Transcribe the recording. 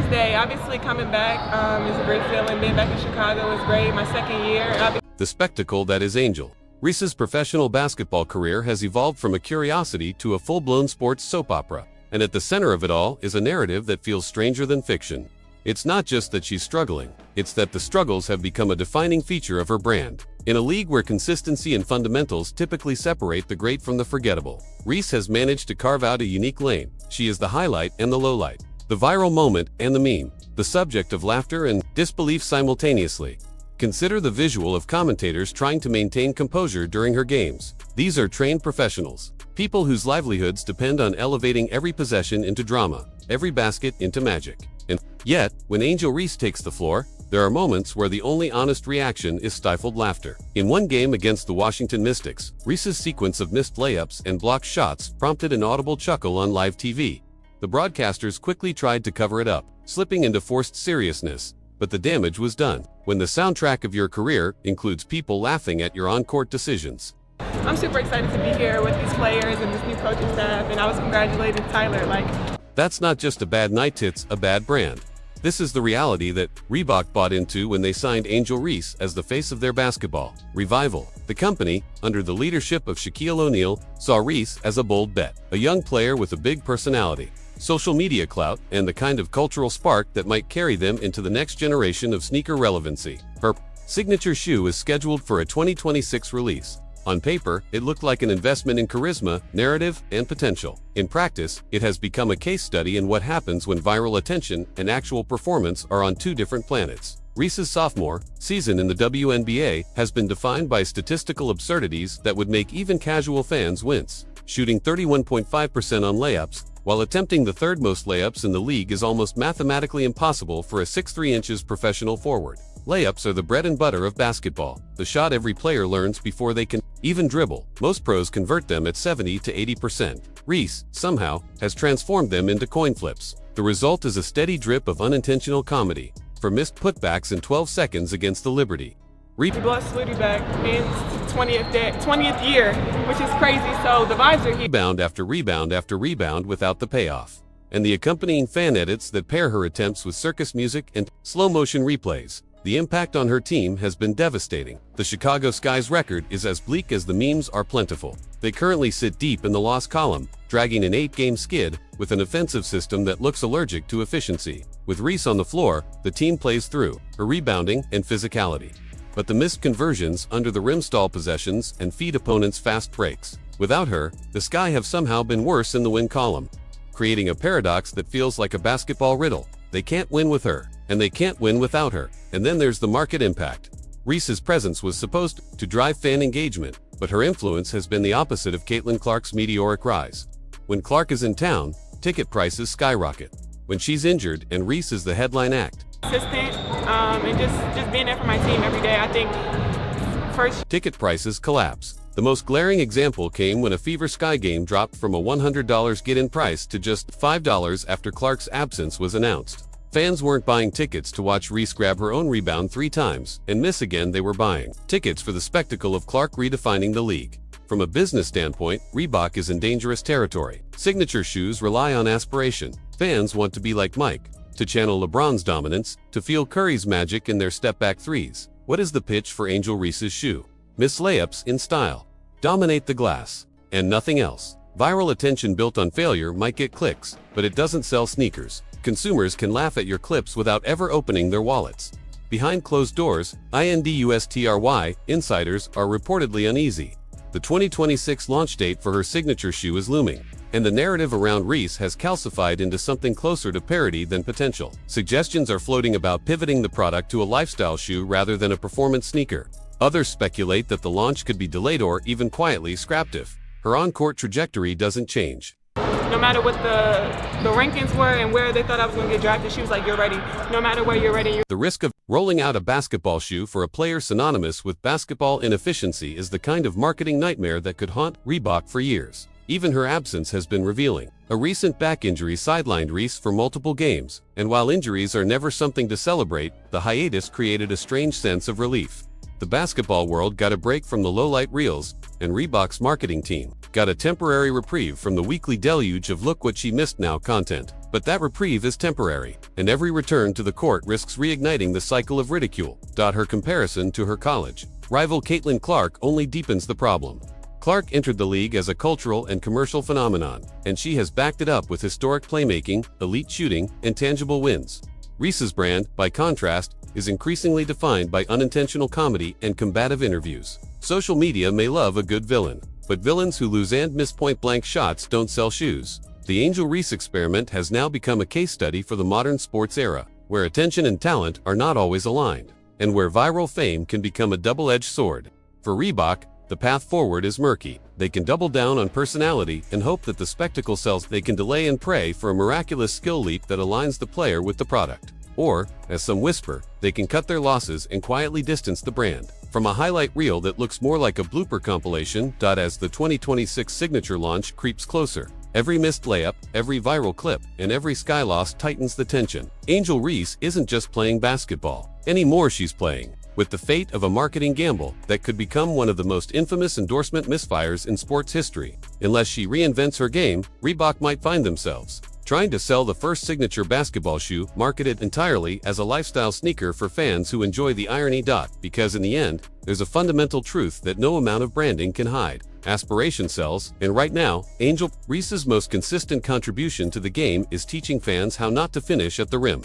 first day. Obviously coming back is a great feeling. Being back in Chicago was great. My second year. The spectacle that is Angel Reese's professional basketball career has evolved from a curiosity to a full-blown sports soap opera. And at the center of it all is a narrative that feels stranger than fiction. It's not just that she's struggling, it's that the struggles have become a defining feature of her brand. In a league where consistency and fundamentals typically separate the great from the forgettable, Reese has managed to carve out a unique lane. She is the highlight and the lowlight, the viral moment and the meme, the subject of laughter and disbelief simultaneously. Consider the visual of commentators trying to maintain composure during her games. These are trained professionals, people whose livelihoods depend on elevating every possession into drama, every basket into magic. And yet, when Angel Reese takes the floor, there are moments where the only honest reaction is stifled laughter. In one game against the Washington Mystics, Reese's sequence of missed layups and blocked shots prompted an audible chuckle on live TV. The broadcasters quickly tried to cover it up, slipping into forced seriousness, but the damage was done. When the soundtrack of your career includes people laughing at your on-court decisions. I'm super excited to be here with these players and this new coaching staff, and I was congratulating Tyler. That's not just a bad night, it's a bad brand. This is the reality that Reebok bought into when they signed Angel Reese as the face of their basketball revival. The company, under the leadership of Shaquille O'Neal, saw Reese as a bold bet, a young player with a big personality, social media clout, and the kind of cultural spark that might carry them into the next generation of sneaker relevancy. Her signature shoe is scheduled for a 2026 release. On paper, it looked like an investment in charisma, narrative, and potential. In practice, it has become a case study in what happens when viral attention and actual performance are on two different planets. Reese's sophomore season in the WNBA has been defined by statistical absurdities that would make even casual fans wince. Shooting 31.5% on layups, while attempting the third most layups in the league is almost mathematically impossible for a 6'3" professional forward. Layups are the bread and butter of basketball, the shot every player learns before they can even dribble. Most pros convert them at 70 to 80%. Reese, somehow, has transformed them into coin flips. The result is a steady drip of unintentional comedy, for missed putbacks in 12 seconds against the Liberty. We brought Sweetie back in 20th year, which is crazy, so the vibes are here. Rebound after rebound after rebound without the payoff. And the accompanying fan edits that pair her attempts with circus music and slow-motion replays. The impact on her team has been devastating. The Chicago Sky's record is as bleak as the memes are plentiful. They currently sit deep in the loss column, dragging an 8-game skid, with an offensive system that looks allergic to efficiency. With Reese on the floor, the team plays through her rebounding and physicality. But the missed conversions under the rim stall possessions and feed opponents fast breaks. Without her, the Sky have somehow been worse in the win column, creating a paradox that feels like a basketball riddle. They can't win with her, and they can't win without her. And then there's the market impact. Reese's presence was supposed to drive fan engagement, but her influence has been the opposite of Caitlin Clark's meteoric rise. When Clark is in town, ticket prices skyrocket. When she's injured and Reese is the headline act, consistent, and just being there for my team every day, I think first ticket prices collapse. The most glaring example came when a Fever Sky game dropped from a $100 get-in price to just $5 after Clark's absence was announced. Fans weren't buying tickets to watch Reese grab her own rebound 3 times and miss again. They were buying tickets for the spectacle of Clark redefining the league. From a business standpoint, Reebok is in dangerous territory. Signature shoes rely on aspiration. Fans want to be like Mike, to channel LeBron's dominance, to feel Curry's magic in their step-back threes. What is the pitch for Angel Reese's shoe? Miss layups in style. Dominate the glass. And nothing else. Viral attention built on failure might get clicks, but it doesn't sell sneakers. Consumers can laugh at your clips without ever opening their wallets. Behind closed doors, industry insiders are reportedly uneasy. The 2026 launch date for her signature shoe is looming, and the narrative around Reese has calcified into something closer to parody than potential. Suggestions are floating about pivoting the product to a lifestyle shoe rather than a performance sneaker. Others speculate that the launch could be delayed or even quietly scrapped if her on-court trajectory doesn't change. No matter what the rankings were and where they thought I was going to get drafted, she was like, "You're ready. No matter where you're ready." The risk of rolling out a basketball shoe for a player synonymous with basketball inefficiency is the kind of marketing nightmare that could haunt Reebok for years. Even her absence has been revealing. A recent back injury sidelined Reese for multiple games, and while injuries are never something to celebrate, the hiatus created a strange sense of relief. the basketball world got a break from the lowlight reels, and Reebok's marketing team got a temporary reprieve from the weekly deluge of "look what she missed now" content. But that reprieve is temporary, and every return to the court risks reigniting the cycle of ridicule. Her comparison to her college rival Caitlin Clark only deepens the problem. Clark entered the league as a cultural and commercial phenomenon, and she has backed it up with historic playmaking, elite shooting, and tangible wins. Reese's brand, by contrast, is increasingly defined by unintentional comedy and combative interviews. Social media may love a good villain, but villains who lose and miss point-blank shots don't sell shoes. The Angel Reese experiment has now become a case study for the modern sports era, where attention and talent are not always aligned, and where viral fame can become a double-edged sword. For Reebok, the path forward is murky. They can double down on personality and hope that the spectacle sells. They can delay and pray for a miraculous skill leap that aligns the player with the product. Or, as some whisper, they can cut their losses and quietly distance the brand from a highlight reel that looks more like a blooper compilation. As the 2026 signature launch creeps closer, every missed layup, every viral clip, and every sky loss tightens the tension. Angel Reese isn't just playing basketball anymore. She's playing with the fate of a marketing gamble that could become one of the most infamous endorsement misfires in sports history. Unless she reinvents her game, Reebok might find themselves trying to sell the first signature basketball shoe marketed entirely as a lifestyle sneaker for fans who enjoy the irony. Because in the end, there's a fundamental truth that no amount of branding can hide. Aspiration sells, and right now, Angel Reese's most consistent contribution to the game is teaching fans how not to finish at the rim.